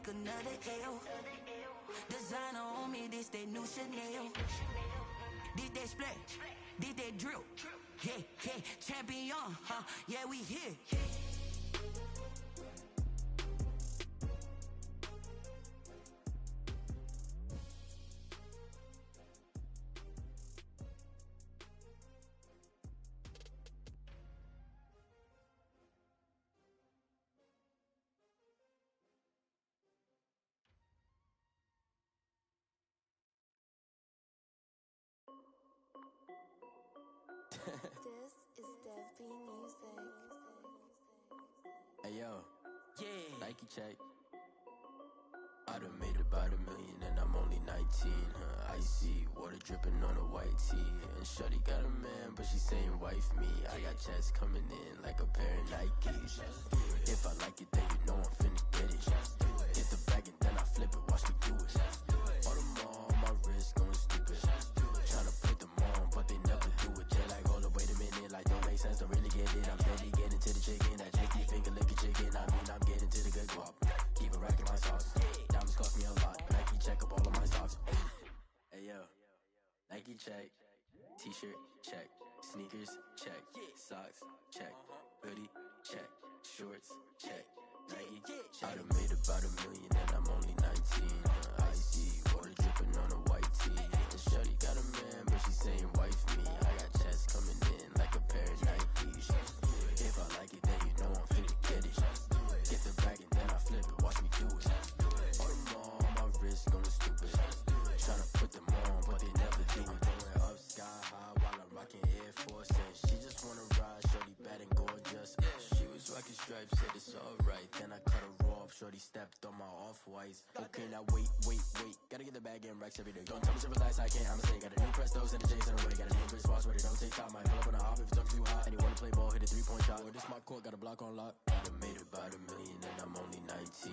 take another L. Designer on me, this that new Chanel. This that splash, this that drill. Yeah, yeah, champion, huh? Yeah, we here. This is Dev B Music. Hey yo, Yeah. Nike check. I done made about $1 million and I'm only 19. Icy water dripping on a white tee. And shorty got a man, but she saying wife me. I got checks coming in like a pair of Nikes. If I like it, then you know I'm finna get it. Get the bag and then I flip it, watch me do it. All them all on my wrist going stupid. Tryna put them on, but they never do it. They're like, hold up, wait a minute, like don't make sense, don't really get it. I'm steady getting to the chicken, that tasty finger licking chicken. I mean, I'm getting to the good guap. Keep it racking my sauce. Diamonds cost me a lot. Nike check up all of my stocks. Hey yo, Nike check. T-shirt check. Sneakers check. Socks check. Hoodie check. Shorts check. Nike check. I done made about $1 million and I'm only 19. Icy water dripping on a white tee. And shorty got a man, but she saying wife me. I got checks coming in like a pair of Nikes. If I like it, then you know I'm finna get it. Get the bag and then I flip it, watch me do it. All them all on my wrist going stupid. Tryna put them on, but they never do it. Going up sky high while I'm rocking Air Force. And she just wanna ride, shorty bad and gorgeous. She was rocking stripes, said it's alright. Then I cut her off, shorty stepped on my off-whites. Okay, now wait. Gotta get the bag and racks every day. Don't tell me to relax, I can't, I'ma say. Got a new Prestos and a Jason away. Got a new wristwatch where they don't take time. Might pull up on a hop if it's talking too hot. And you wanna play ball, hit a 3-point shot. Or this my court, got a block on lock. I done made about $1 million and I'm only 19.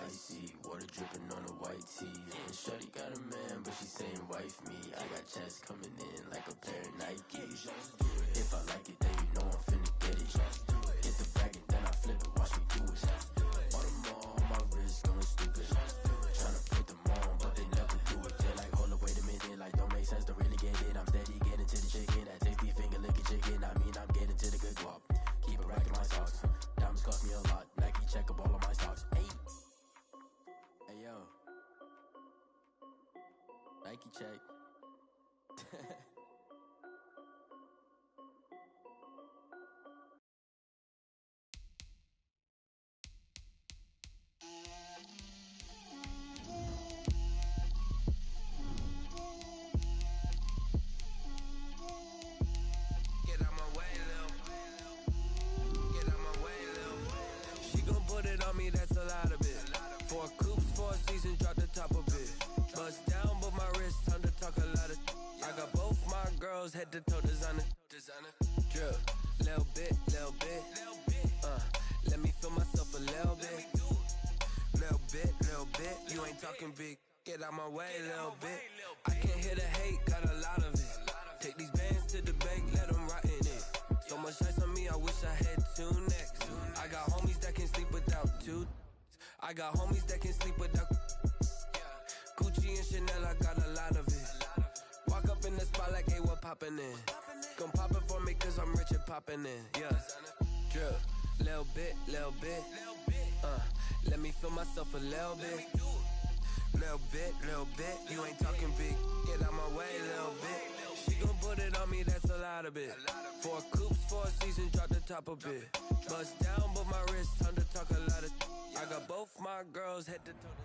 Icy water dripping on a white tee. And shorty got a man, but she saying wife me. I got checks coming in like a pair of Nikes. If I like it, then you know I'm finna get it. Get the bag and then I flip it, watch me do it. All them all on my wrist going stupid. Tryna put them on, but they never do it. They're like, hold up, wait a minute, like don't make sense, don't really get it. I'm steady getting to the chicken, that tasty finger licking chicken. I mean, I'm getting to the good guap. Keep it racking my socks. Diamonds cost me a lot. Nike check up all of my stocks. Hey yo, Nike check. Get out my way, Lil. Get out my way, Lil. She gon' put it on me, that's a lot of it. 4 coops, 4 seasons, drop the top of it. Bust down, but my wrist, time to talk a lot of. I got both my girls, head to toe designer. Drip, little bit. Let me feel myself a little bit. Little bit. You ain't talking big. Get out my way, little bit. I can't hear the hate, got a lot of it. Take these bands to the bank, let them rot in it. So much ice on me, I wish I had 2 necks. I got homies that can sleep without 2. I got homies that can sleep without Gucci and Chanel, I got a lot of it. Walk up in the spot like, hey, what poppin' in? Gon' pop it for me cause I'm rich and poppin' in. Yeah, drip, little bit. Let me feel myself a little bit. Little bit. You ain't talking big. Get out my way, little bit. She gon' put it on me, that's a lot of it. 4 coops, 4 seasons, drop the top of it. Bust down, but my wrist, time to talk a lot of. I got both my girls head to toe.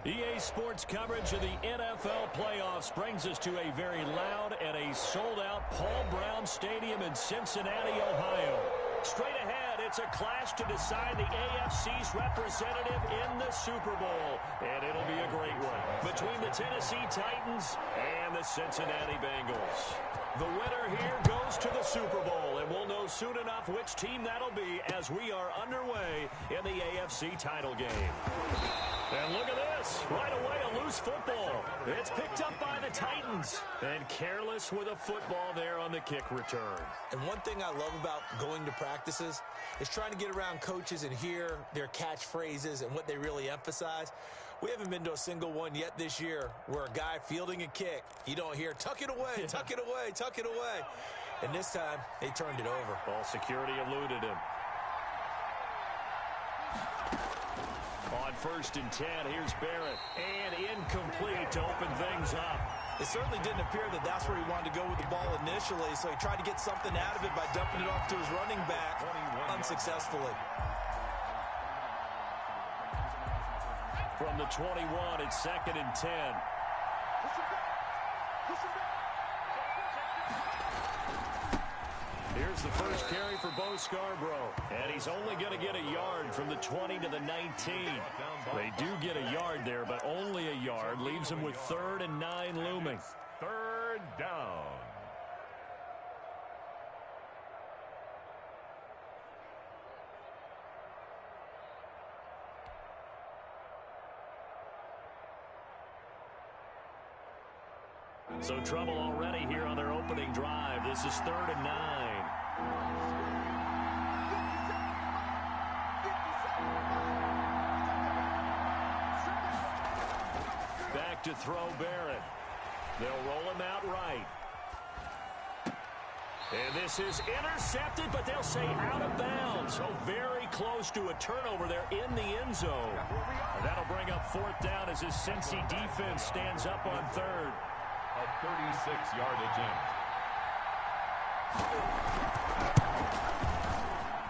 EA Sports coverage of the NFL playoffs brings us to a very loud and a sold-out Paul Brown Stadium in Cincinnati, Ohio. Straight ahead, it's a clash to decide the AFC's representative in the Super Bowl, and it'll be a great one between the Tennessee Titans and the Cincinnati Bengals. The winner here goes to the Super Bowl, and we'll know soon enough which team that'll be as we are underway in the AFC title game. And look at this. Right away, a loose football. It's picked up by the Titans. And careless with a football there on the kick return. And one thing I love about going to practices is trying to get around coaches and hear their catchphrases and what they really emphasize. We haven't been to a single one yet this year where a guy fielding a kick, you don't hear, tuck it away, tuck it away, tuck it away. And this time, they turned it over. Ball security eluded him. On 1st and 10, here's Barrett. And incomplete to open things up. It certainly didn't appear that that's where he wanted to go with the ball initially, so he tried to get something out of it by dumping it off to his running back unsuccessfully. From the 21, it's 2nd and 10. Here's the first carry for Bo Scarborough. And he's only going to get a yard from the 20 to the 19. They do get a yard there, but only a yard. Leaves him with 3rd and 9 looming. 3rd down. So trouble already here on their opening drive. This is 3rd and 9. Back to throw Barrett. They'll roll him out right. And this is intercepted, but they'll say out of bounds. So very close to a turnover there in the end zone. And that'll bring up 4th down as his Cincy defense stands up on 3rd. A 36-yard attempt.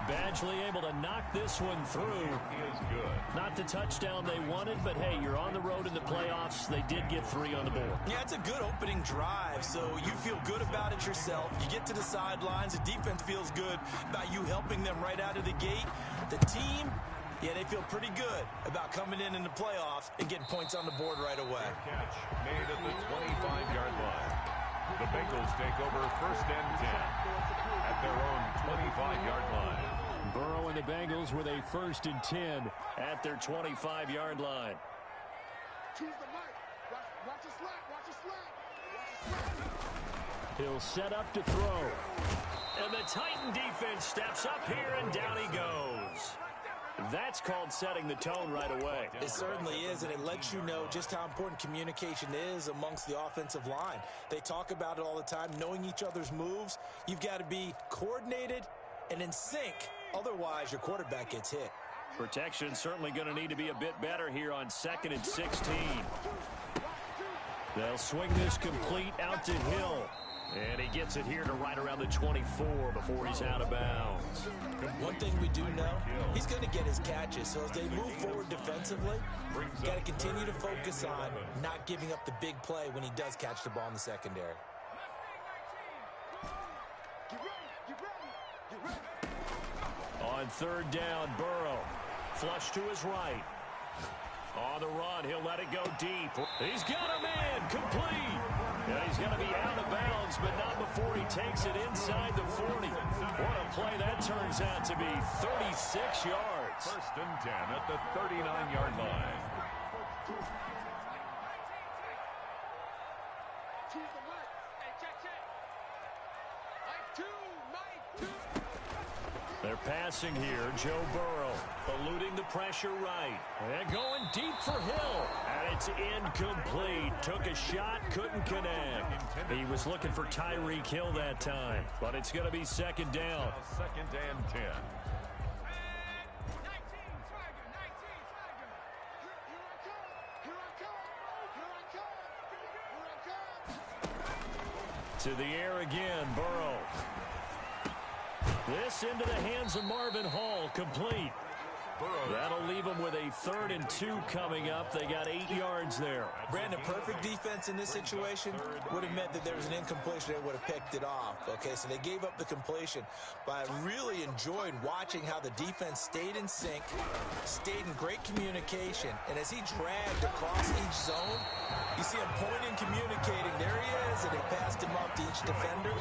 Badgley able to knock this one through. Is good. Not the touchdown they wanted, but hey, you're on the road in the playoffs. They did get 3 on the board. Yeah, it's a good opening drive, so you feel good about it yourself. You get to the sidelines. The defense feels good about you helping them right out of the gate. The team, yeah, they feel pretty good about coming in the playoffs and getting points on the board right away. Catch made at the 25-yard line. The Bengals take over 1st and 10 at their own 25-yard line. Burrow and the Bengals with a 1st and 10 at their 25-yard line. Choose the mic. Watch a slap. He'll set up to throw. And the Titan defense steps up here, and down he goes. That's called setting the tone right away. It certainly is, and it lets you know just how important communication is amongst the offensive line. They talk about it all the time, knowing each other's moves. You've got to be coordinated and in sync. Otherwise, your quarterback gets hit. Protection certainly going to need to be a bit better here on 2nd and 16. They'll swing this complete out to Hill. And he gets it here to right around the 24 before he's out of bounds. One thing we do know, he's going to get his catches. So as they move forward defensively, got to continue to focus on not giving up the big play when he does catch the ball in the secondary. On 3rd down, Burrow. Flush to his right. On the run, he'll let it go deep. He's got a man, complete. And he's going to be out of bounds, but not before he takes it inside the 40. What a play that turns out to be, 36 yards. 1st and 10 at the 39-yard line. Choose the mic. Hey, check. Mike 2. They're passing here. Joe Burrow eluding the pressure right. And going deep for Hill. And it's incomplete. Took a shot, couldn't connect. He was looking for Tyreek Hill that time. But it's going to be 2nd down. 2nd and 10. To the air again, Burrow. This into the hands of Marvin Hall, complete. That'll leave them with a 3rd and 2 coming up. They got 8 yards there. Brandon, perfect defense in this situation would have meant that there was an incompletion. They would have picked it off. Okay, so they gave up the completion. But I really enjoyed watching how the defense stayed in sync, stayed in great communication. And as he dragged across each zone, you see him pointing, communicating. There he is, and they passed him up to each defender.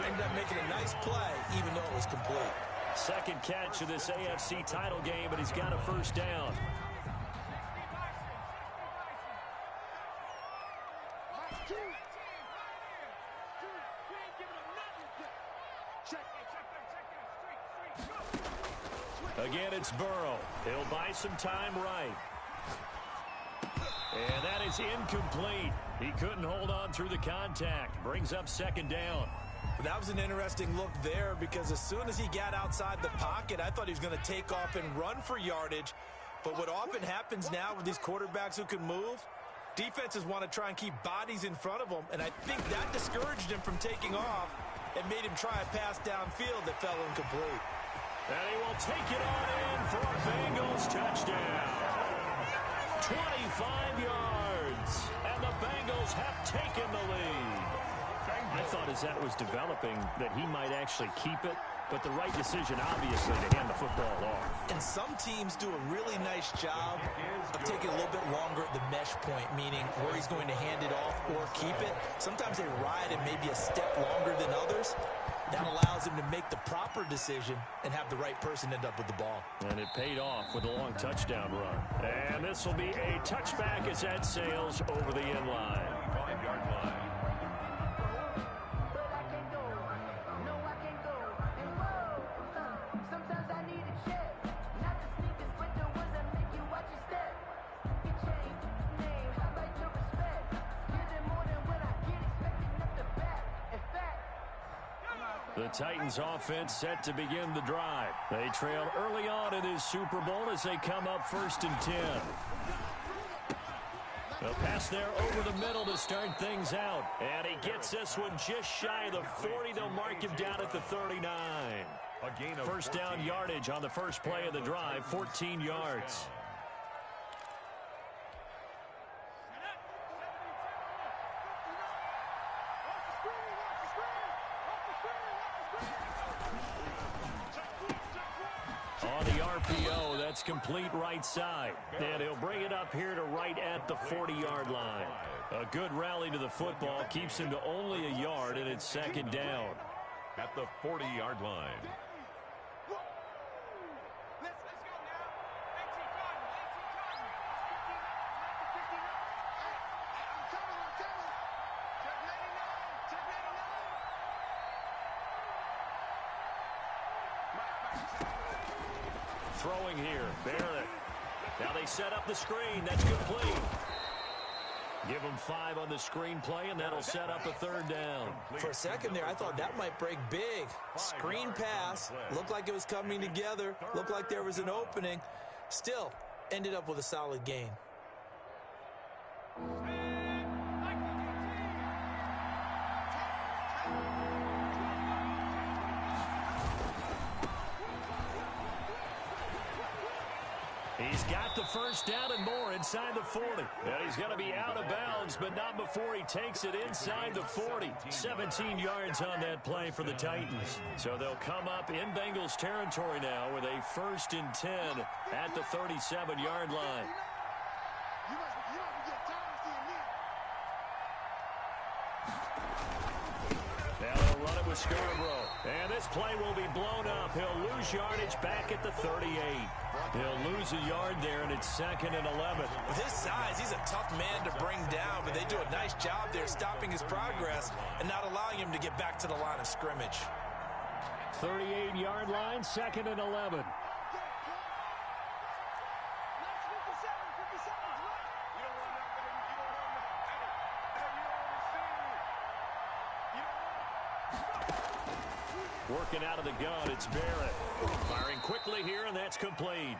Ended up making a nice play, even though it was complete. 2nd catch of this AFC title game, but he's got a 1st down. Again, it's Burrow. He'll buy some time right. And that is incomplete. He couldn't hold on through the contact. Brings up second down. That was an interesting look there because as soon as he got outside the pocket, I thought he was going to take off and run for yardage. But what often happens now with these quarterbacks who can move, defenses want to try and keep bodies in front of them, and I think that discouraged him from taking off and made him try a pass downfield that fell incomplete. And he will take it on in for a Bengals touchdown. 25 yards, and the Bengals have taken the lead. I thought as that was developing that he might actually keep it, but the right decision, obviously, to hand the football off. And some teams do a really nice job of taking a little bit longer at the mesh point, meaning where he's going to hand it off or keep it. Sometimes they ride it maybe a step longer than others. That allows him to make the proper decision and have the right person end up with the ball. And it paid off with a long touchdown run. And this will be a touchback as that sails over the end line. 5-yard line. The Titans offense set to begin the drive. They trail early on in this Super Bowl as they come up 1st and 10. A pass there over the middle to start things out. And he gets this one just shy of the 40. They'll mark him down at the 39. A gain of First down yardage on the first play of the drive, 14 yards. On the RPO, that's complete right side. And he'll bring it up here to right at the 40-yard line. A good rally to the football keeps him to only a yard, and it's second down. At the 40-yard line. Throwing here, Barrett. Now they set up the screen. That's complete. Give them 5 on the screen play, and that'll set up a third down. For a second there, I thought that might break big. Screen pass. Looked like it was coming together. Looked like there was an opening. Still, ended up with a solid gain. He's got the first down and more inside the 40. And he's going to be out of bounds, but not before he takes it inside the 40. 17 yards on that play for the Titans. So they'll come up in Bengals territory now with a 1st and 10 at the 37-yard line. Now they'll run it with Scarborough. And this play will be blown up. He'll lose yardage back at the 38. He'll lose a yard there, and it's 2nd and 11. With his size, he's a tough man to bring down, but they do a nice job there stopping his progress and not allowing him to get back to the line of scrimmage. 38-yard line, 2nd and 11. Working out of the gun, it's Barrett. Firing quickly here, and that's complete.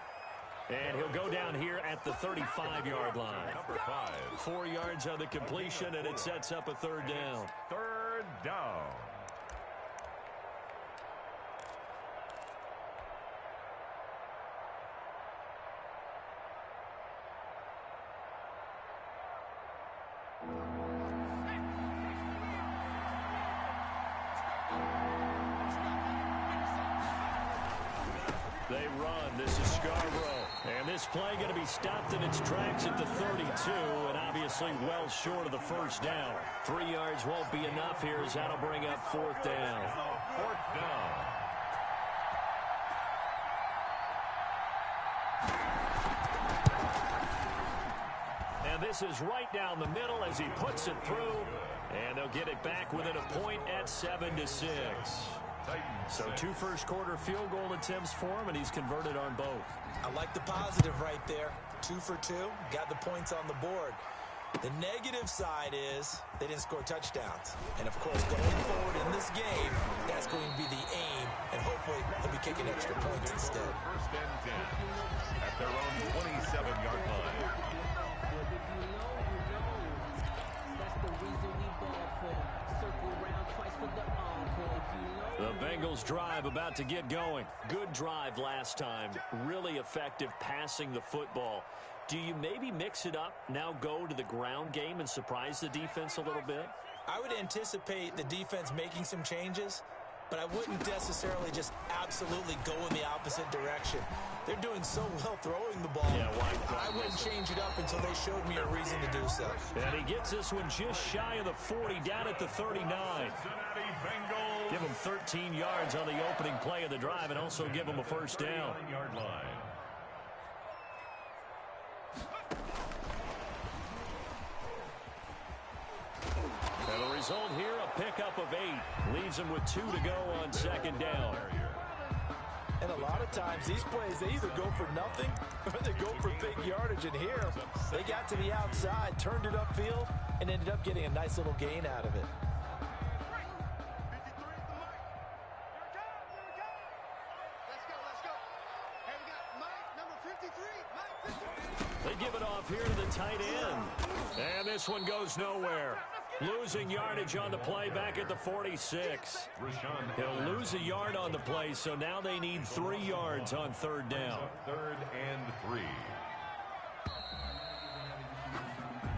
And he'll go down here at the 35-yard line. Number 5. 4 yards on the completion, and it sets up a third down. Third down. They run. This is Scarborough. And this play going to be stopped in its tracks at the 32, and obviously well short of the first down. 3 yards won't be enough here as that'll bring up 4th down. 4th down. And this is right down the middle as he puts it through. And they'll get it back within a point at 7-6. So 2 first-quarter field goal attempts for him, and he's converted on both. I like the positive right there. 2 for 2, got the points on the board. The negative side is they didn't score touchdowns. And, of course, going forward in this game, that's going to be the aim, and hopefully they'll be kicking extra points instead. First and 10 at their own 27-yard line. The Bengals drive about to get going. Good drive last time. Really effective passing the football. Do you maybe mix it up, now go to the ground game and surprise the defense a little bit? I would anticipate the defense making some changes, but I wouldn't necessarily just absolutely go in the opposite direction. They're doing so well throwing the ball. Yeah, I wouldn't change it up until they showed me a reason to do so. And he gets this one just shy of the 40, down at the 39. Give him 13 yards on the opening play of the drive and also give him a first down. And the result here, a pickup of 8. Leaves him with 2 to go on second down. And a lot of times, these plays, they either go for nothing or they go for big yardage. And here, they got to the outside, turned it upfield, and ended up getting a nice little gain out of it. They give it off here to the tight end. And this one goes nowhere. Losing yardage on the play back at the 46. He'll lose a yard on the play, so now they need 3 yards on third down. 3rd and 3.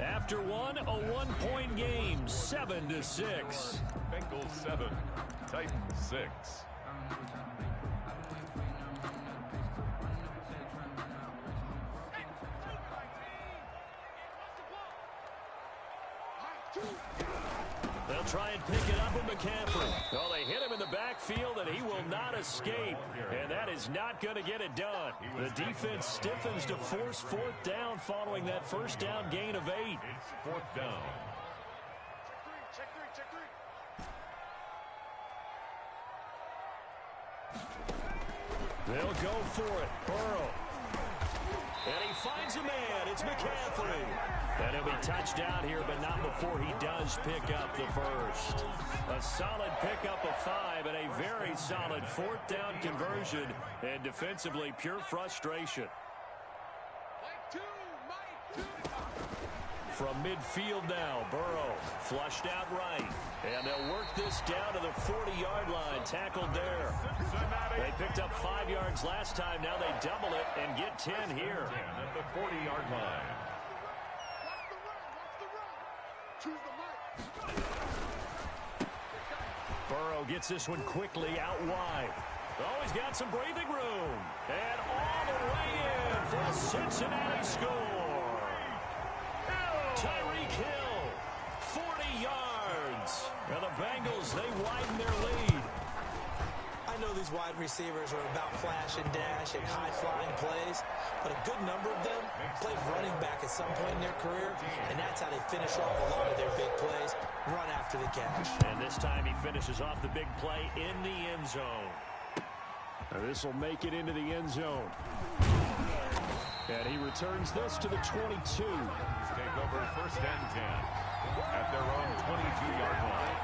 After one, a 1-point game, 7-6. Bengals 7, Titans 6. They'll try and pick it up with McCaffrey. Oh, they hit him in the backfield, and he will not escape. And that is not going to get it done. The defense stiffens to force 4th down following that first down gain of 8. It's 4th down. Check three. They'll go for it. Burrow. And he finds a man. It's McCaffrey. And he'll be touched out here, but not before he does pick up the first. A solid pickup of 5 and a very solid 4th down conversion. And defensively, pure frustration. From midfield now, Burrow flushed out right. And they'll work this down to the 40-yard line, tackled there. They picked up 5 yards last time. Now they double it and get 10 here. At the 40-yard line. Burrow gets this one quickly out wide. Oh, he's got some breathing room. And all the way in for a Cincinnati score. Tyreek Hill, 40 yards. And the Bengals, they widen their lead. I know these wide receivers are about flash and dash and high-flying plays, but a good number of them played running back at some point in their career, and that's how they finish off a lot of their big plays, run after the catch. And this time he finishes off the big play in the end zone. This will make it into the end zone. And he returns this to the 22. Take over 1st and 10 at their own 22-yard line.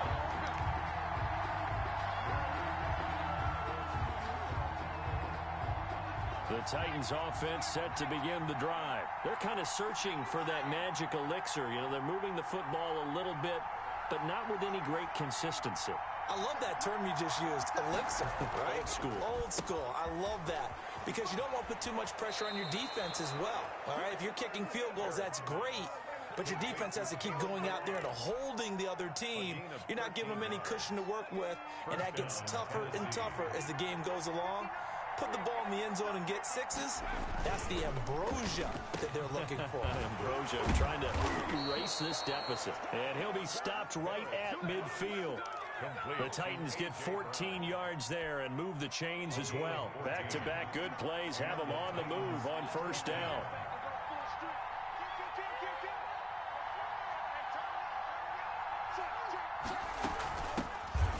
The Titans offense set to begin the drive. They're kind of searching for that magic elixir. You know, they're moving the football a little bit, but not with any great consistency. I love that term you just used, elixir, right? Old school. Old school. I love that because you don't want to put too much pressure on your defense as well, all right? If you're kicking field goals, that's great, but your defense has to keep going out there and holding the other team. You're not giving them any cushion to work with, and that gets tougher and tougher as the game goes along. Put the ball in the end zone and get 6s. That's the ambrosia that they're looking for. Ambrosia trying to erase this deficit. And he'll be stopped right at midfield. The Titans get 14 yards there and move the chains as well. Back-to-back good plays have them on the move on first down.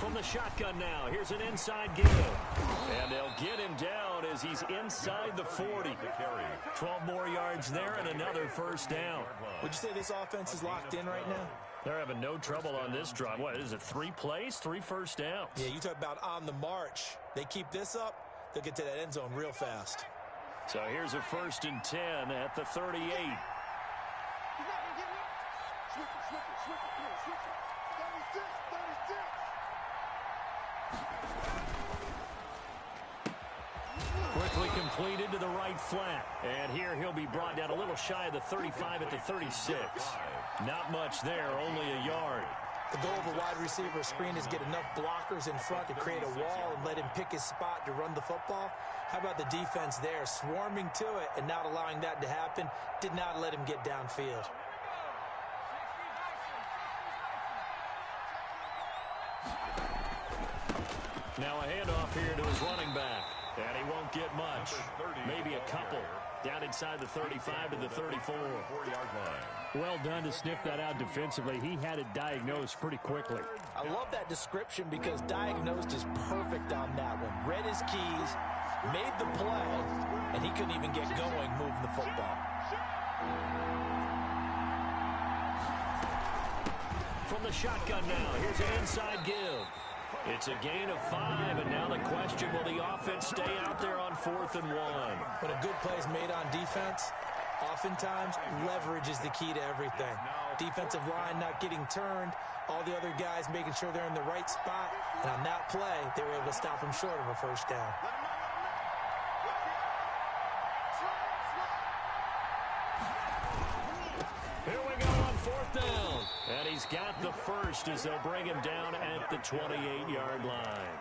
From the shotgun now, here's an inside give. And they'll get him down as he's inside the 40. 12 more yards there and another first down. Would you say this offense is locked in right now? They're having no trouble on this drive. What is it, 3 plays, 3 first downs? Yeah, you talk about on the march. They keep this up, they'll get to that end zone real fast. So here's a 1st and 10 at the 38. Quickly completed to the right flat. And here he'll be brought down a little shy of the 35 at the 36. Not much there, only a yard. The goal of a wide receiver screen is get enough blockers in front to create a wall and let him pick his spot to run the football. How about the defense there, swarming to it and not allowing that to happen? Did not let him get downfield. Now a handoff here to his running back. And he won't get much. Maybe a couple. Down inside the 35 to the 34. Well done to sniff that out defensively. He had it diagnosed pretty quickly. I love that description because diagnosed is perfect on that one. Read his keys, made the play, and he couldn't even get going moving the football. From the shotgun now, here's an inside give. It's a gain of 5, and now the question, will the offense stay out there on 4th and 1? When a good play is made on defense, oftentimes leverage is the key to everything. Defensive line not getting turned, all the other guys making sure they're in the right spot, and on that play, they were able to stop him short of a first down. Here we go on 4th down. And he's got the first as they'll bring him down at the 28-yard line.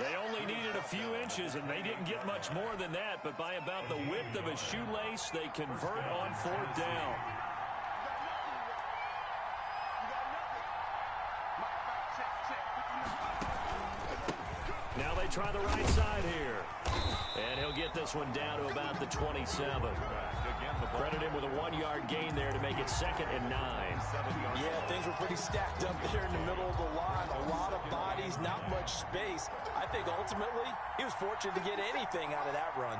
They only needed a few inches, and they didn't get much more than that, but by about the width of a shoelace, they convert on 4th down. Now they try the right side here. And he'll get this one down to about the 27. Credit him with a 1-yard gain there to make it 2nd and 9. Yeah, things were pretty stacked up there in the middle of the line. A lot of bodies, not much space. I think ultimately he was fortunate to get anything out of that run.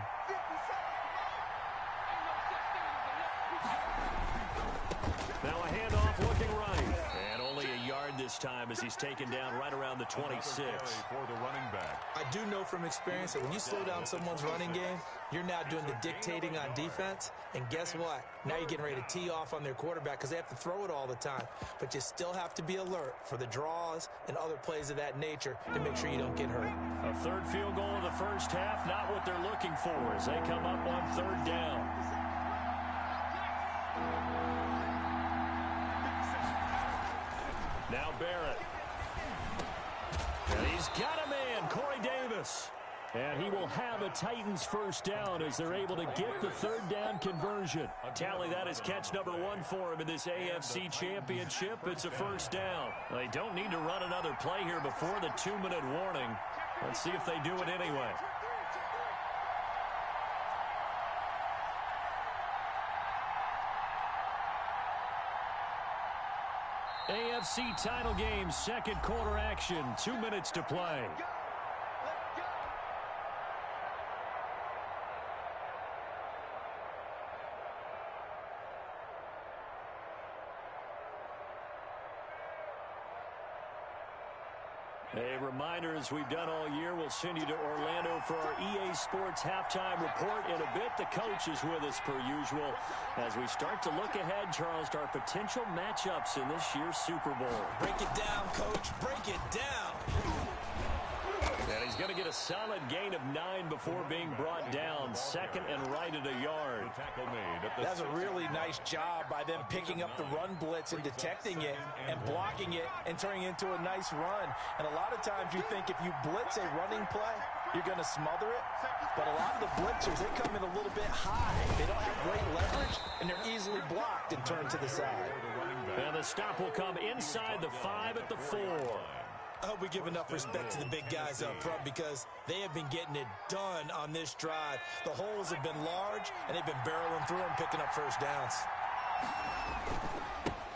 Now a handoff looking right. And only a yard this time as he's taken down right around the 26. For the running back. I do know from experience that when you slow down someone's running game, you're now doing the dictating on defense. And guess what? Now you're getting ready to tee off on their quarterback because they have to throw it all the time. But you still have to be alert for the draws and other plays of that nature to make sure you don't get hurt. A 3rd field goal of the first half, not what they're looking for as they come up on 3rd down. Now Barrett. And he's got a man, Corey Davis. And he will have a Titans first down as they're able to get the 3rd down conversion. Tally, that is catch number 1 for him in this AFC Championship. It's a first down. They don't need to run another play here before the 2-minute warning. Let's see if they do it anyway. AFC title game, 2nd quarter action, 2 minutes to play. A reminder, as we've done all year, we'll send you to Orlando for our EA Sports halftime report. In a bit, the coach is with us per usual as we start to look ahead, Charles, to our potential matchups in this year's Super Bowl. Break it down, Coach. Break it down. And he's going to get a solid gain of 9 before being brought down. 2nd and right at a yard. That's a really nice job by them picking up the run blitz and detecting it and blocking it and turning it into a nice run. And a lot of times you think if you blitz a running play, you're going to smother it. But a lot of the blitzers, they come in a little bit high. They don't have great leverage, and they're easily blocked and turned to the side. And the stop will come inside the 5 at the 4. I hope we give enough respect to the big guys up front because they have been getting it done on this drive. The holes have been large, and they've been barreling through them, picking up first downs.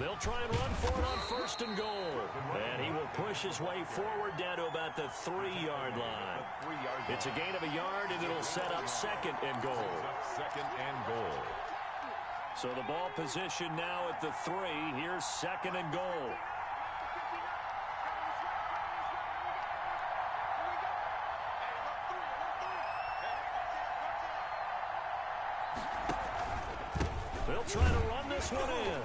They'll try and run for it on 1st and goal. And he will push his way forward down to about the 3-yard line. It's a gain of a yard, and it'll set up 2nd and goal. 2nd and goal. So the ball position now at the 3. Here's 2nd and goal. They'll try to run this one in.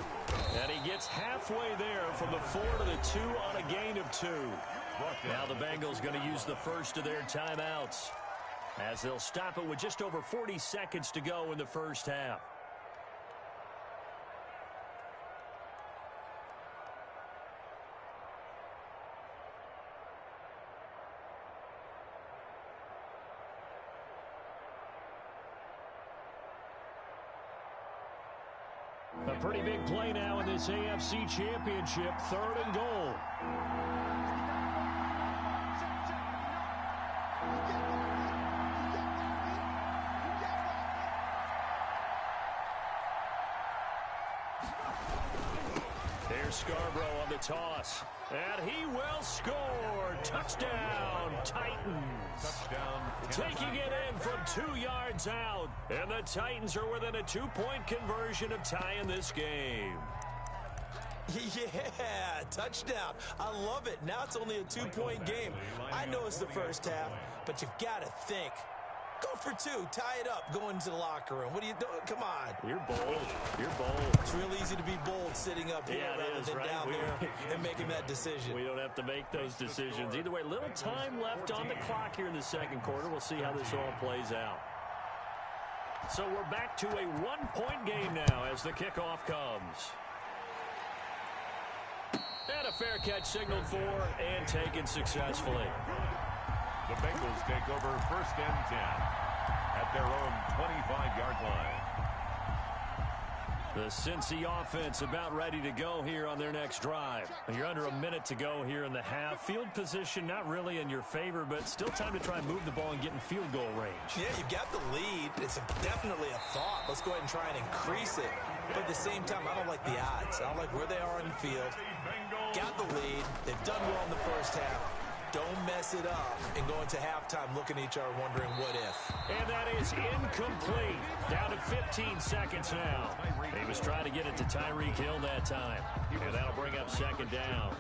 And he gets halfway there from the 4 to the 2 on a gain of 2. Now the Bengals going to use the first of their timeouts, as they'll stop it with just over 40 seconds to go in the first half. A pretty big play now in this AFC Championship, 3rd and goal. Here's Scarborough on the toss, and he will score. Touchdown, Titans. Touchdown. Taking it in from 2 yards out, and the Titans are within a 2-point conversion of tying this game. Yeah, touchdown. I love it. Now it's only a 2-point game. I know it's the first half, but you've got to think. Go for 2. Tie it up. Go into the locker room. What are you doing? Come on. You're bold. You're bold. It's real easy to be bold sitting up here rather than down there and making that decision. We don't have to make those decisions. Either way, little time left on the clock here in the 2nd quarter. We'll see how this all plays out. So we're back to a 1-point game now as the kickoff comes. And a fair catch signaled for and taken successfully. The Bengals take over 1st and 10 at their own 25-yard line. The Cincy offense about ready to go here on their next drive. You're under a minute to go here in the half. Field position not really in your favor, but still time to try and move the ball and get in field goal range. Yeah, you've got the lead. It's definitely a thought. Let's go ahead and try and increase it. But at the same time, I don't like the odds. I don't like where they are in the field. Got the lead. They've done well in the first half. Don't mess it up and go into halftime looking at each other wondering what if. And that is incomplete. Down to 15 seconds now. He was trying to get it to Tyreek Hill that time. And that'll bring up 2nd down.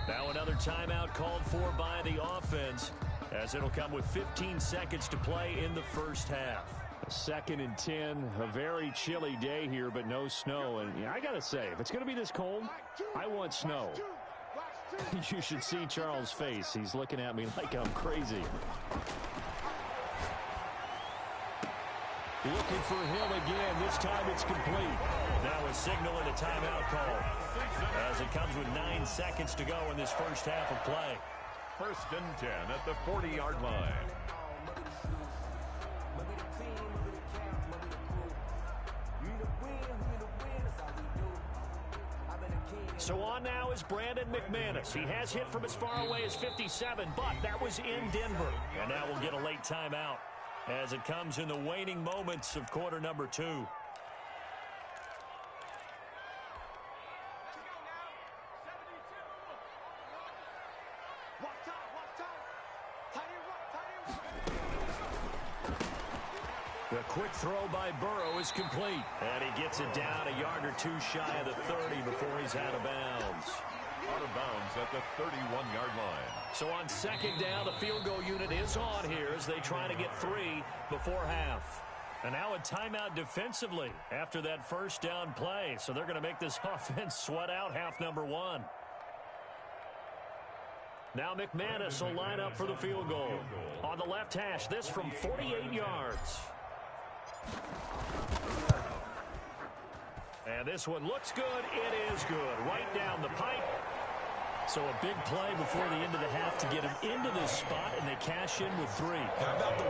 Now another timeout called for by the offense, as it'll come with 15 seconds to play in the first half. 2nd and 10, a very chilly day here, but no snow. And I got to say, if it's going to be this cold, I want snow. You should see Charles' face. He's looking at me like I'm crazy. Looking for Hill again. This time it's complete. Now a signal and a timeout call, as it comes with 9 seconds to go in this first half of play. 1st and 10 at the 40-yard line. So on now is Brandon McManus. He has hit from as far away as 57, but that was in Denver. And now we'll get a late timeout as it comes in the waning moments of quarter number 2. The quick throw by Burrow is complete. And he gets it down a yard or 2 shy of the 30 before he's out of bounds. Out of bounds at the 31-yard line. So on 2nd down, the field goal unit is on here as they try to get 3 before half. And now a timeout defensively after that first down play. So they're going to make this offense sweat out half number 1. Now McManus will line up for the field goal. On the left hash, this from 48 yards. And this one looks good. It is good. Right down the pipe. So a big play before the end of the half to get him into this spot, and they cash in with 3. How about the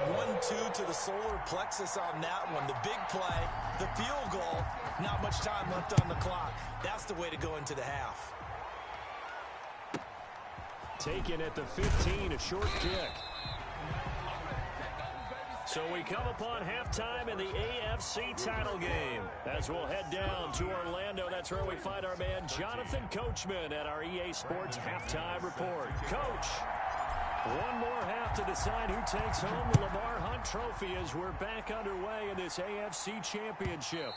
1-2 to the solar plexus on that one? The big play, the field goal, not much time left on the clock. That's the way to go into the half. Taken at the 15, a short kick. So we come upon halftime in the AFC title game. As we'll head down to Orlando, that's where we find our man Jonathan Coachman at our EA Sports Halftime Report. Coach, one more half to decide who takes home the Lamar Hunt Trophy as we're back underway in this AFC Championship.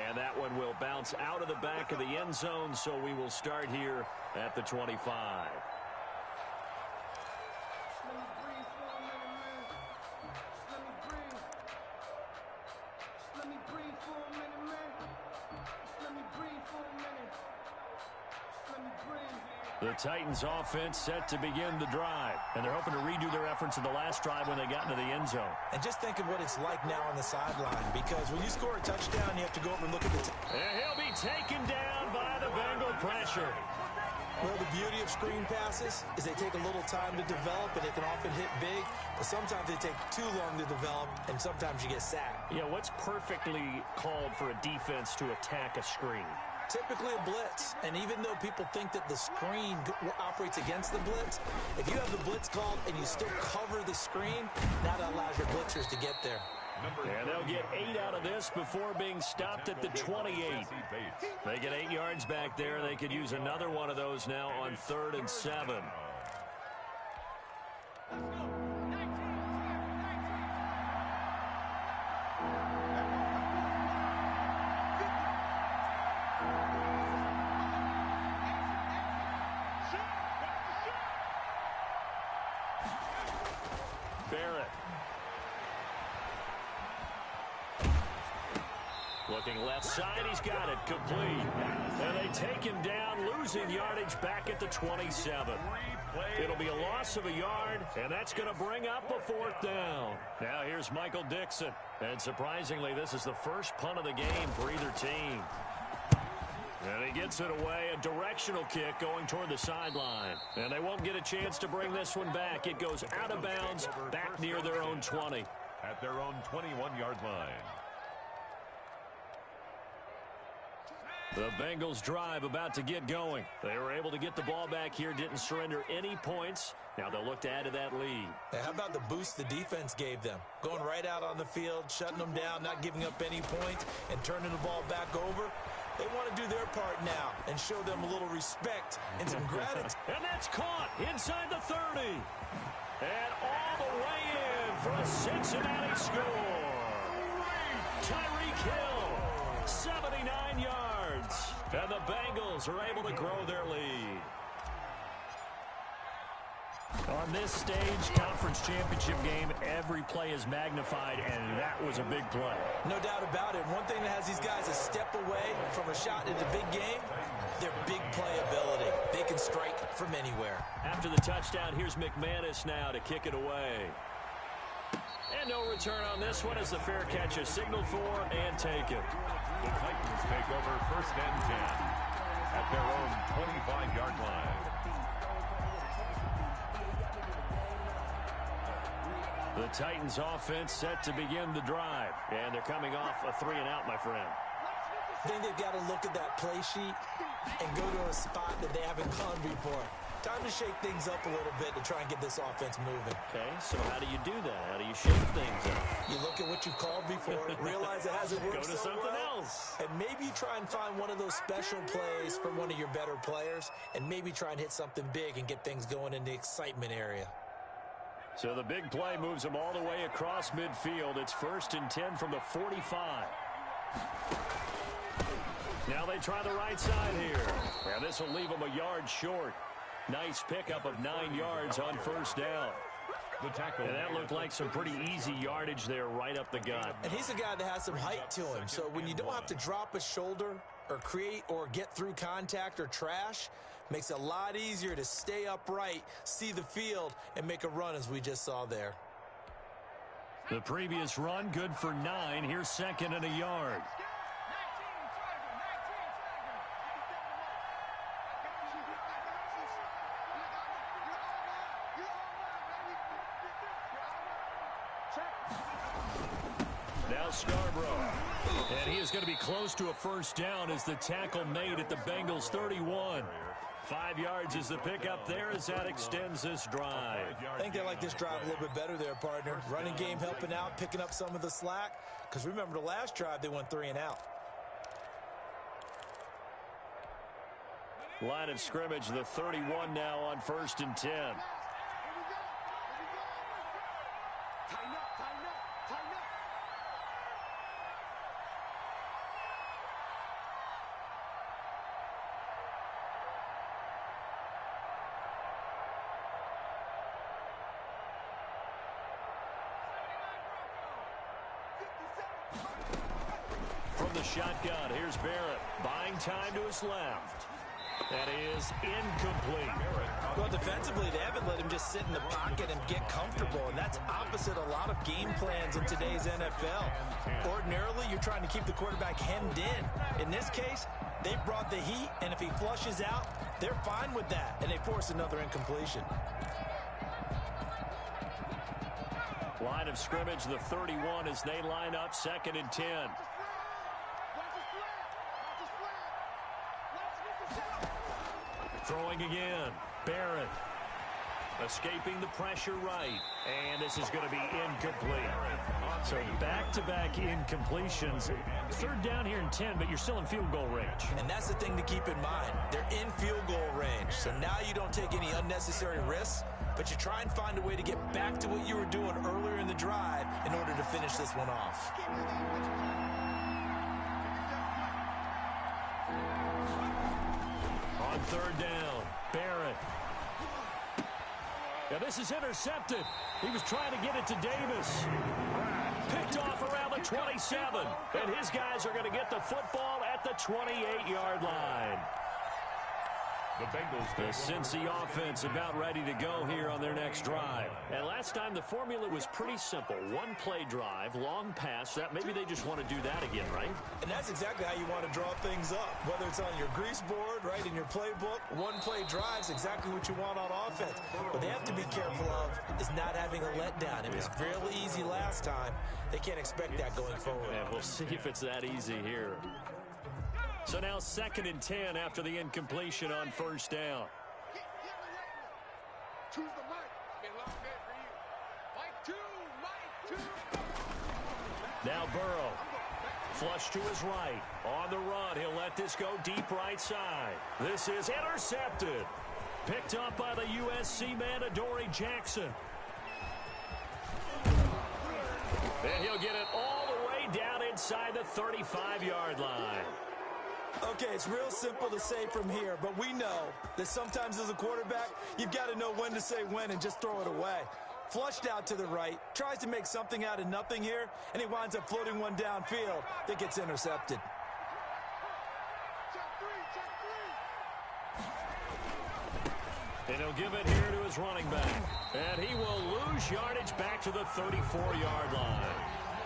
And that one will bounce out of the back of the end zone, so we will start here at the 25. The Titans offense set to begin the drive, and they're hoping to redo their efforts in the last drive when they got into the end zone. And just think of what it's like now on the sideline, because when you score a touchdown, you have to go over and look at the... And he'll be taken down by the Bengal pressure. Well, the beauty of screen passes is they take a little time to develop, and they can often hit big, but sometimes they take too long to develop, and sometimes you get sacked. Yeah, what's perfectly called for a defense to attack a screen? Typically a blitz, and even though people think that the screen operates against the blitz, if you have the blitz called and you still cover the screen, that allows your blitzers to get there. And they'll get 8 out of this before being stopped at the 28. They get 8 yards back there. They could use another one of those now on 3rd and 7. Looking left side, he's got it, complete. And they take him down, losing yardage back at the 27. It'll be a loss of a yard, and that's going to bring up a 4th down. Now here's Michael Dixon. And surprisingly, this is the first punt of the game for either team. And he gets it away, a directional kick going toward the sideline. And they won't get a chance to bring this one back. It goes out of bounds, back near their own 20. At their own 21-yard line. The Bengals drive about to get going. They were able to get the ball back here, didn't surrender any points. Now they'll look to add to that lead. Hey, how about the boost the defense gave them? Going right out on the field, shutting them down, not giving up any points, and turning the ball back over. They want to do their part now and show them a little respect and some gratitude. And that's caught inside the 30. And all the way in for a Cincinnati score. Tyreek Hill, 79 yards. And the Bengals are able to grow their lead. On this stage, conference championship game, every play is magnified, and that was a big play. No doubt about it. One thing that has these guys a step away from a shot in the big game, their big play ability. They can strike from anywhere. After the touchdown, here's McManus now to kick it away. And no return on this one as the fair catch is signaled for and taken. The Titans take over 1st and 10 at their own 25-yard line. The Titans offense set to begin the drive. And they're coming off a 3-and-out, my friend. I think they've got to look at that play sheet and go to a spot that they haven't gone before. Time to shake things up a little bit to try and get this offense moving. Okay, so how do you do that? How do you shake things up? You look at what you've called before, realize it hasn't worked so well. Go to something else. And maybe you try and find one of those special plays from one of your better players, and maybe try and hit something big and get things going in the excitement area. So the big play moves them all the way across midfield. It's 1st and 10 from the 45. Now they try the right side here. And this will leave them a yard short. Nice pickup of 9 yards on 1st down. The tackle. And that looked like some pretty easy yardage there right up the gut. And he's a guy that has some height to him. So when you don't have to drop a shoulder or create or get through contact or trash, makes it a lot easier to stay upright, see the field, and make a run as we just saw there. The previous run good for 9. Here's 2nd and a yard. Now Scarborough. And he is going to be close to a 1st down as the tackle made at the Bengals 31. 5 yards is the pickup there as that extends this drive. I think they like this drive a little bit better there, partner. Running game helping out, picking up some of the slack. Because remember, the last drive, they went 3 and out. Line of scrimmage, the 31 now on 1st and 10. From the shotgun, here's Barrett. Buying time to his left. That is incomplete. Well, defensively, they haven't let him just sit in the pocket and get comfortable, and that's opposite a lot of game plans in today's NFL. Ordinarily, you're trying to keep the quarterback hemmed in. In this case, they brought the heat, and if he flushes out, they're fine with that, and they force another incompletion. Line of scrimmage, the 31 as they line up 2nd and 10. Throwing again. Barrett escaping the pressure right. And this is going to be incomplete. So back-to-back incompletions. 3rd down here and 10, but you're still in field goal range. And that's the thing to keep in mind. They're in field goal range. So now you don't take any unnecessary risks, but you try and find a way to get back to what you were doing earlier in the drive in order to finish this one off. On 3rd down, Barrett. Now this is intercepted. He was trying to get it to Davis. Picked off around the 27. And his guys are going to get the football at the 28-yard line. The Cincy offense about ready to go here on their next drive. And last time the formula was pretty simple. 1-play drive, long pass. That maybe they just want to do that again, right? And that's exactly how you want to draw things up. Whether it's on your grease board, right, in your playbook, 1-play drive's exactly what you want on offense. What they have to be careful of is not having a letdown. It was real easy last time. They can't expect that going forward. Yeah, we'll see if it's that easy here. So now 2nd and 10 after the incompletion on 1st down. Now Burrow. Flush to his right. On the run, he'll let this go deep right side. This is intercepted. Picked up by the USC man, Adoree Jackson. And he'll get it all the way down inside the 35-yard line. Okay, it's real simple to say from here, but we know that sometimes as a quarterback, you've got to know when to say when and just throw it away. Flushed out to the right, tries to make something out of nothing here, and he winds up floating one downfield that gets intercepted. And he'll give it here to his running back. And he will lose yardage back to the 34-yard line.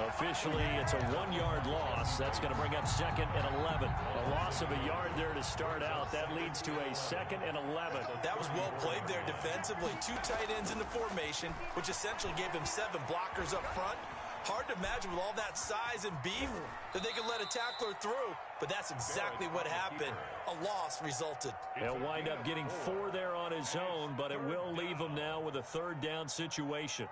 Officially, it's a 1-yard loss. That's going to bring up 2nd and 11. A loss of a yard there to start out. That leads to a 2nd and 11. That was well played there defensively. 2 tight ends in the formation, which essentially gave them 7 blockers up front. Hard to imagine with all that size and beef that they could let a tackler through, but that's exactly what happened. A loss resulted. He'll wind up getting 4 there on his own, but it will leave him now with a 3rd down situation.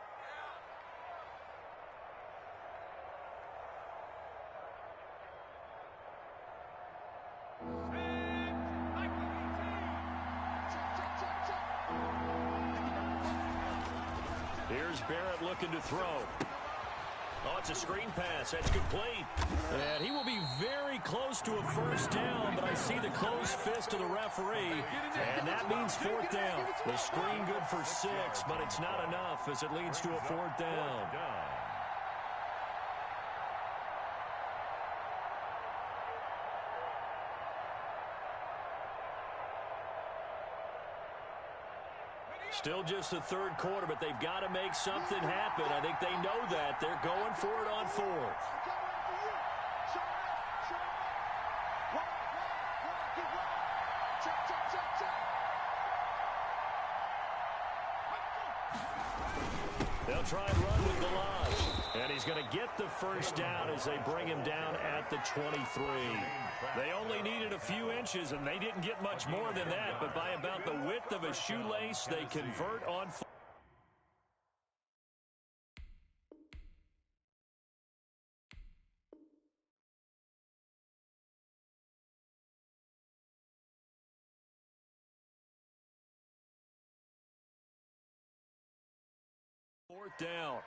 Here's Barrett looking to throw. Oh, it's a screen pass. That's complete. And he will be very close to a 1st down, but I see the closed fist of the referee, and that means 4th down. The screen good for 6, but it's not enough as it leads to a 4th down. Still just the 3rd quarter, but they've got to make something happen. I think they know that. They're going for it on 4th. They'll try and run with Galage. And he's going to get the first down as they bring him down at the 23. They only needed a few inches, and they didn't get much more than that. But by about the width of a shoelace, they convert on foot. Fourth down.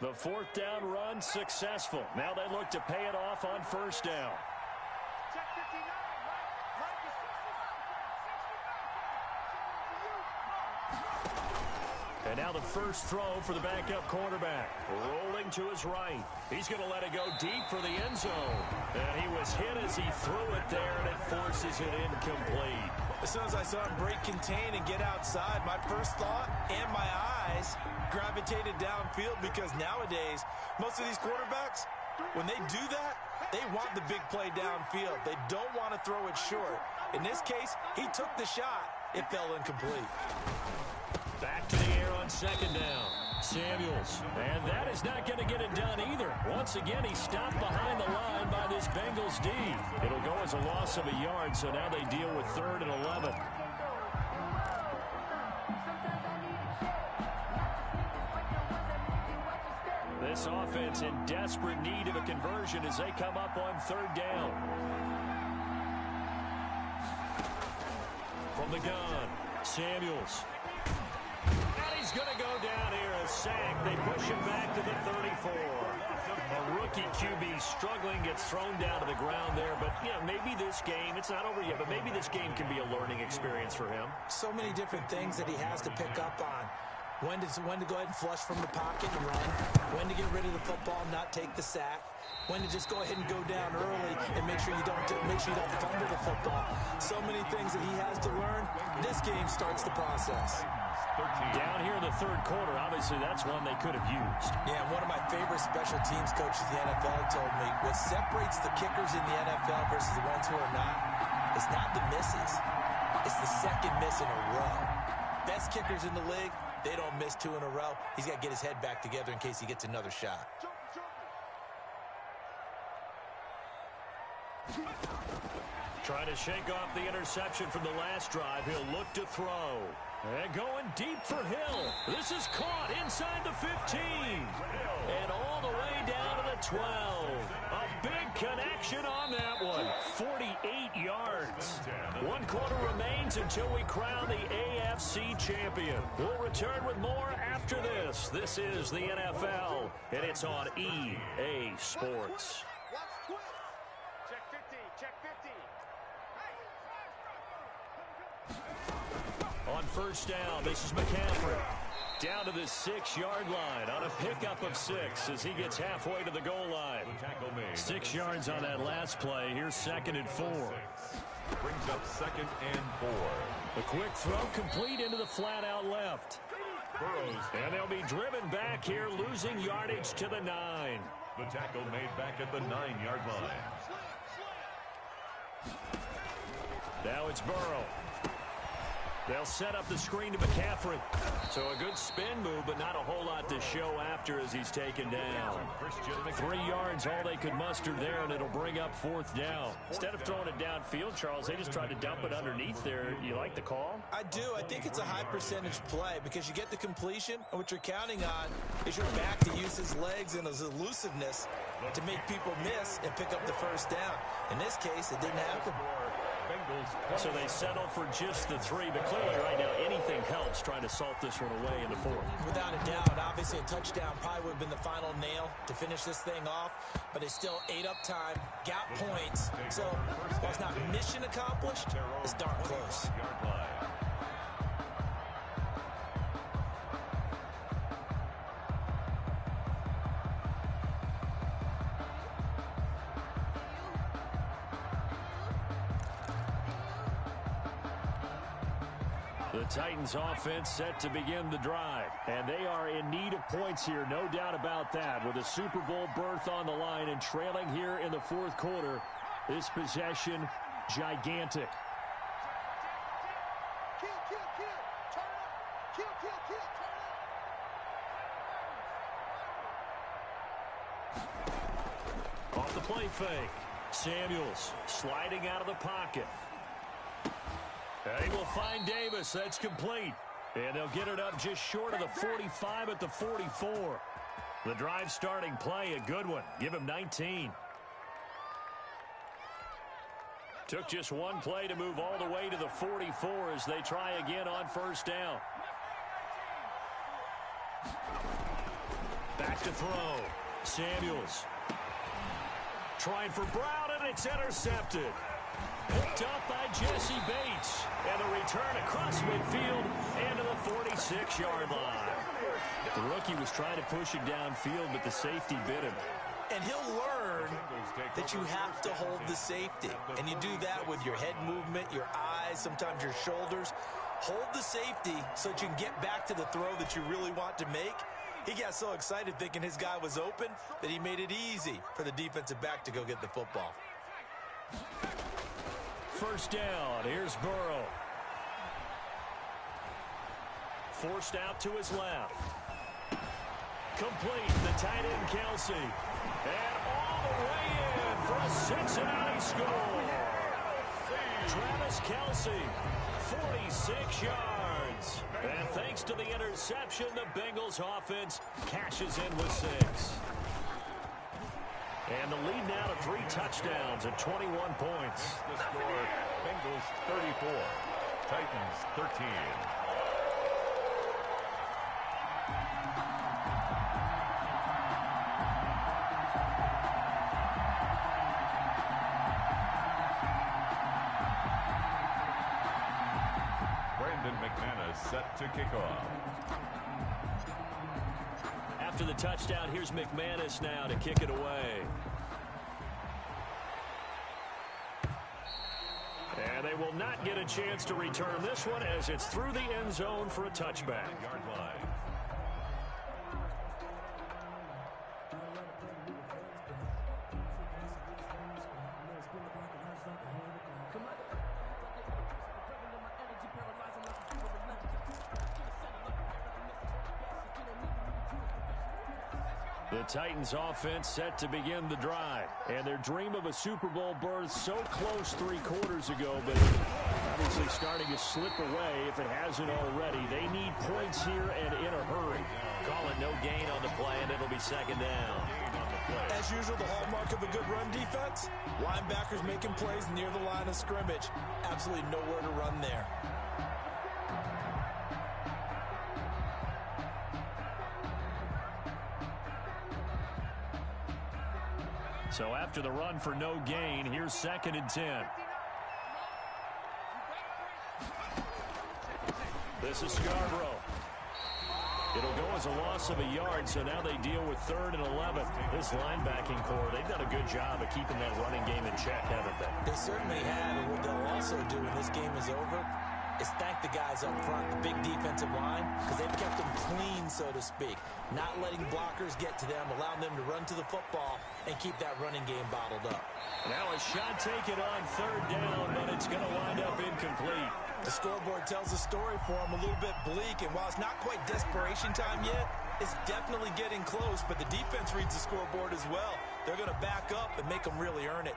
The fourth down run successful. Now they look to pay it off on first down. Check 59, right is 69. And now the first throw for the backup quarterback. Rolling to his right. He's going to let it go deep for the end zone. And he was hit as he threw it there, and it forces it incomplete. As soon as I saw him break contain and get outside, my first thought and my eyes gravitated downfield, because nowadays, most of these quarterbacks, when they do that, they want the big play downfield. They don't want to throw it short. In this case, he took the shot. It fell incomplete. Back to the air on second down. Samuels. And that is not going to get it done either. Once again, he stopped behind the line by this Bengals D. It'll go as a loss of a yard, so now they deal with 3rd and 11. This offense in desperate need of a conversion as they come up on 3rd down. From the gun, Samuels. And he's going to go down here, a sack. They push him back to the 34. A rookie QB struggling, gets thrown down to the ground there. But, yeah, maybe this game, it's not over yet, but maybe this game can be a learning experience for him. So many different things that he has to pick up on. When to go ahead and flush from the pocket and run. When to get rid of the football and not take the sack. When to just go ahead and go down early and make sure you don't fumble the football. So many things that he has to learn. This game starts the process. Down here in the 3rd quarter, obviously that's one they could have used. Yeah, one of my favorite special teams coaches in the NFL told me what separates the kickers in the NFL versus the ones who are not is not the misses. It's the second miss in a row. Best kickers in the league, they don't miss 2 in a row. He's got to get his head back together in case he gets another shot. Trying to shake off the interception from the last drive. He'll look to throw. And going deep for Hill. This is caught inside the 15. And all the way down to the 12. A big connection on that one. 48 yards. 1 quarter remains until we crown the AFC champion. We'll return with more after this. This is the NFL, and it's on EA Sports. Check 50, check 50. On first down, this is McCaffrey. Down to the 6-yard line on a pickup of 6 as he gets halfway to the goal line. 6 yards on that last play. Here's 2nd and 4. Brings up 2nd and 4. A quick throw complete into the flat out left. Burrows. And they'll be driven back here, losing yardage to the 9. The tackle made back at the 9-yard line. Now it's Burrow. They'll set up the screen to McCaffrey. So a good spin move, but not a whole lot to show after as he's taken down. 3 yards, all they could muster there, and it'll bring up 4th down. Instead of throwing it downfield, Charles, they just tried to dump it underneath there. You like the call? I do. I think it's a high percentage play because you get the completion, and what you're counting on is your back to use his legs and his elusiveness to make people miss and pick up the first down. In this case, it didn't happen. So they settle for just the 3, but clearly right now anything helps trying to salt this one away in the 4th. Without a doubt, obviously a touchdown probably would have been the final nail to finish this thing off, but it's still ate up time, got points, so while it's not mission accomplished, it's darn close. The Titans offense set to begin the drive. And they are in need of points here, no doubt about that. With a Super Bowl berth on the line and trailing here in the fourth quarter, this possession gigantic. Off the play fake. Samuels sliding out of the pocket. They will find Davis. That's complete. And they'll get it up just short of the 45 at the 44. The drive starting play, a good one. Give him 19. Took just one play to move all the way to the 44 as they try again on first down. Back to throw. Samuels. Trying for Brown, and it's intercepted. Picked up by Jesse Bates. And the return across midfield and to the 46-yard line. The rookie was trying to push it downfield, but the safety bit him. And he'll learn that you have to hold the safety. And you do that with your head movement, your eyes, sometimes your shoulders. Hold the safety so that you can get back to the throw that you really want to make. He got so excited thinking his guy was open that he made it easy for the defensive back to go get the football. First down, here's Burrow. Forced out to his left. Complete, the tight end Kelsey. And all the way in for a Cincinnati score. Travis Kelsey, 46 yards. And thanks to the interception, the Bengals offense cashes in with 6. And the lead now to 3 touchdowns at 21 points. The score, Bengals 34, Titans 13. McManus set to kick off. After the touchdown, here's McManus now to kick it away. And they will not get a chance to return this one as it's through the end zone for a touchback. Yard line. The Titans offense set to begin the drive. And their dream of a Super Bowl berth so close 3 quarters ago, but obviously starting to slip away if it hasn't already. They need points here and in a hurry. Call it no gain on the play, and it'll be second down. As usual, the hallmark of a good run defense, linebackers making plays near the line of scrimmage. Absolutely nowhere to run there. So after the run for no gain, here's 2nd and 10. This is Scarborough. It'll go as a loss of a yard, so now they deal with 3rd and 11. This linebacking core, they've done a good job of keeping that running game in check, haven't they? They certainly have, and what they'll also do when this game is over is thank the guys up front, the big defensive line, because they've kept them clean, so to speak. Not letting blockers get to them, allowing them to run to the football and keep that running game bottled up. Now a shot taken on 3rd down, but it's going to wind up incomplete. The scoreboard tells a story for them, a little bit bleak, and while it's not quite desperation time yet, it's definitely getting close, but the defense reads the scoreboard as well. They're going to back up and make them really earn it.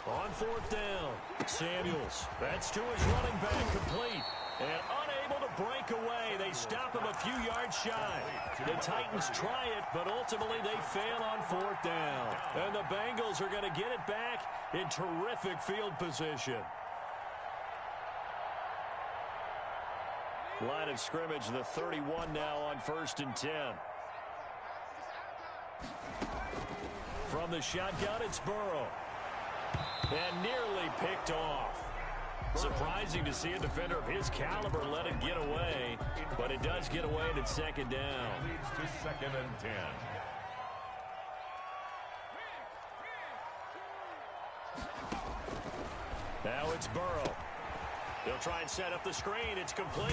On 4th down, Samuels. That's to his running back, complete. And unable to break away. They stop him a few yards shy. The Titans try it, but ultimately they fail on 4th down. And the Bengals are going to get it back in terrific field position. Line of scrimmage, the 31 now on 1st and 10. From the shotgun, it's Burrow. And nearly picked off. Surprising to see a defender of his caliber let it get away, but it does get away and it's 2nd down. Leads to 2nd and 10. Now it's Burrow. They'll try and set up the screen. It's complete.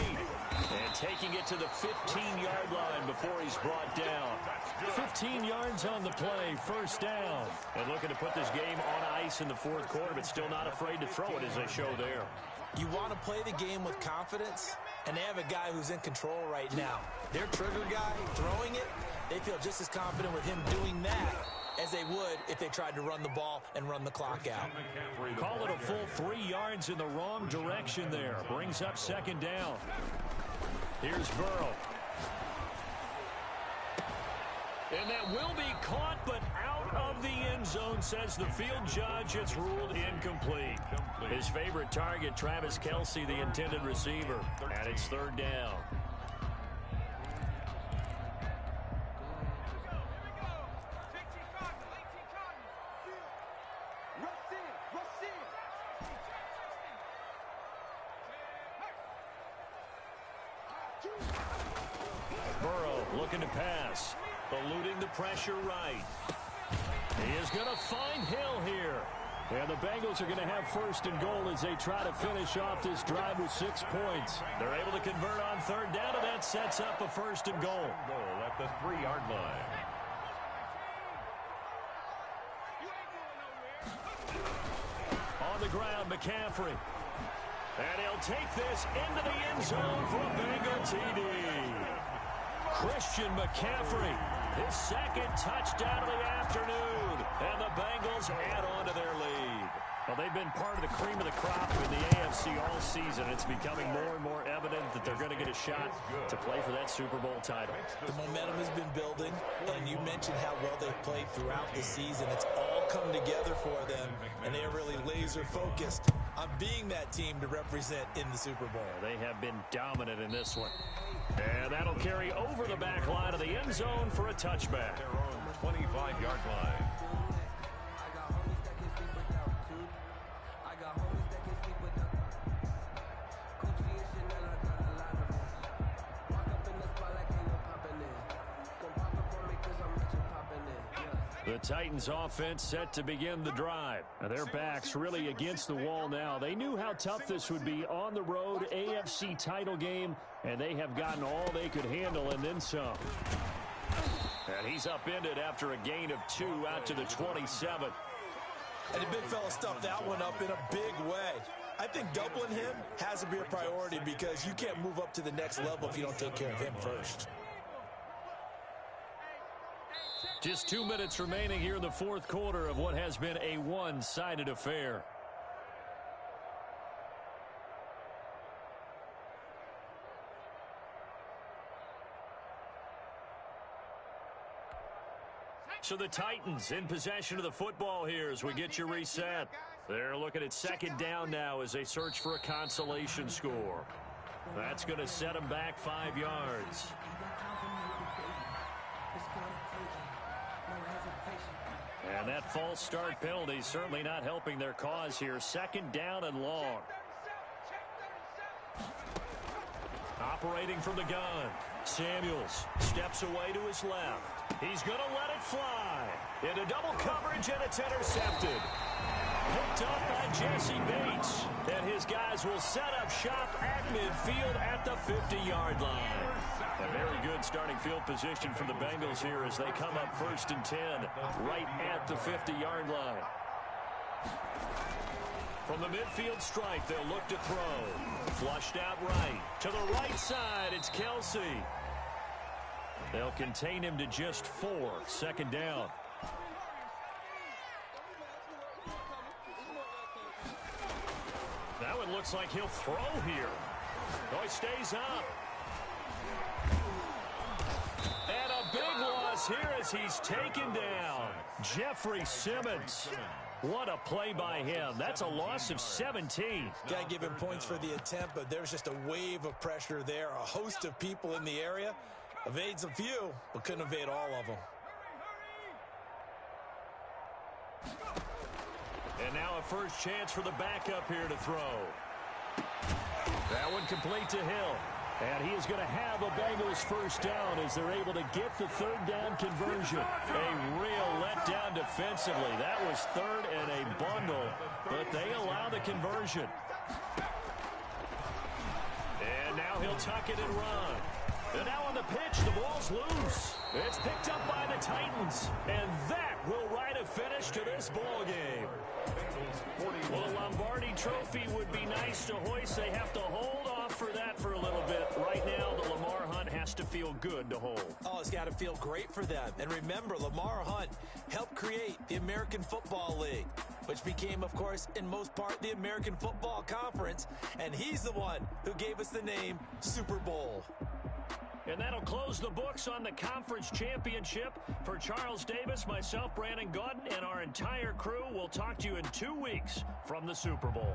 And taking it to the 15-yard line before he's brought down. 15 yards on the play, first down. And looking to put this game on ice in the fourth quarter, but still not afraid to throw it as they show there. You want to play the game with confidence, and they have a guy who's in control right now. Their trigger guy throwing it, they feel just as confident with him doing that as they would if they tried to run the ball and run the clock out. Call it a full 3 yards in the wrong direction there. Brings up second down. Here's Burrow. And that will be caught, but out of the end zone, says the field judge. It's ruled incomplete. His favorite target, Travis Kelce, the intended receiver. And it's third down. Burrow looking to pass. Eluding the pressure right. He is going to find Hill here. And the Bengals are going to have first and goal as they try to finish off this drive with 6 points. They're able to convert on third down, and that sets up a first and goal. Goal at the 3-yard line. On the ground, McCaffrey. And he'll take this into the end zone for a Bengal TD. Christian McCaffrey, his second touchdown of the afternoon. And the Bengals add on to their lead. Well, they've been part of the cream of the crop in the AFC all season. It's becoming more and more evident that they're going to get a shot to play for that Super Bowl title. The momentum has been building, and you mentioned how well they've played throughout the season. It's all come together for them, and they are really laser-focused on being that team to represent in the Super Bowl. They have been dominant in this one. And that'll carry over the back line of the end zone for a touchback. Their own 25-yard line. The Titans offense set to begin the drive. Now their backs really against the wall now. They knew how tough this would be on the road, AFC title game, and they have gotten all they could handle and then some. And he's upended after a gain of 2 out to the 27. And the big fella stuffed that one up in a big way. I think doubling him has to be a priority because you can't move up to the next level if you don't take care of him first. Just 2 minutes remaining here in the fourth quarter of what has been a one-sided affair. So the Titans in possession of the football here as we get you reset. They're looking at second down now as they search for a consolation score. That's going to set them back 5 yards. And that false start penalty certainly not helping their cause here. Second down and long. Operating from the gun. Samuels steps away to his left. He's going to let it fly. Into double coverage, and it's intercepted. Picked up by Jesse Bates. And his guys will set up shop at midfield at the 50-yard line. A very good starting field position for the Bengals here as they come up first and 10 right at the 50-yard line. From the midfield stripe, they'll look to throw. Flushed out right. To the right side, it's Kelce. They'll contain him to just 4. Second down. Now it looks like he'll throw here. Oh, he stays up. And a big loss here as he's taken down. Jeffrey Simmons. What a play by him. That's a loss of 17. Got to give him points for the attempt, but there's just a wave of pressure there. A host of people in the area. Evades a few, but couldn't evade all of them. And now a first chance for the backup here to throw. That one complete to Hill. And he is going to have a Bengals first down as they're able to get the third down conversion. A real letdown defensively. That was third and a bundle, but they allow the conversion. And now he'll tuck it and run. And now on the pitch, the ball's loose. It's picked up by the Titans. And that will write a finish to this ball game. Well, a Lombardi trophy would be nice to hoist. They have to hold off for that for a little bit. Right now, the Lamar Hunt has to feel good to hold. Oh, it's got to feel great for them. And remember, Lamar Hunt helped create the American Football League, which became, of course, in most part, the American Football Conference. And he's the one who gave us the name Super Bowl. And that'll close the books on the conference championship. For Charles Davis, myself, Brandon Gaudin, and our entire crew, we'll talk to you in 2 weeks from the Super Bowl.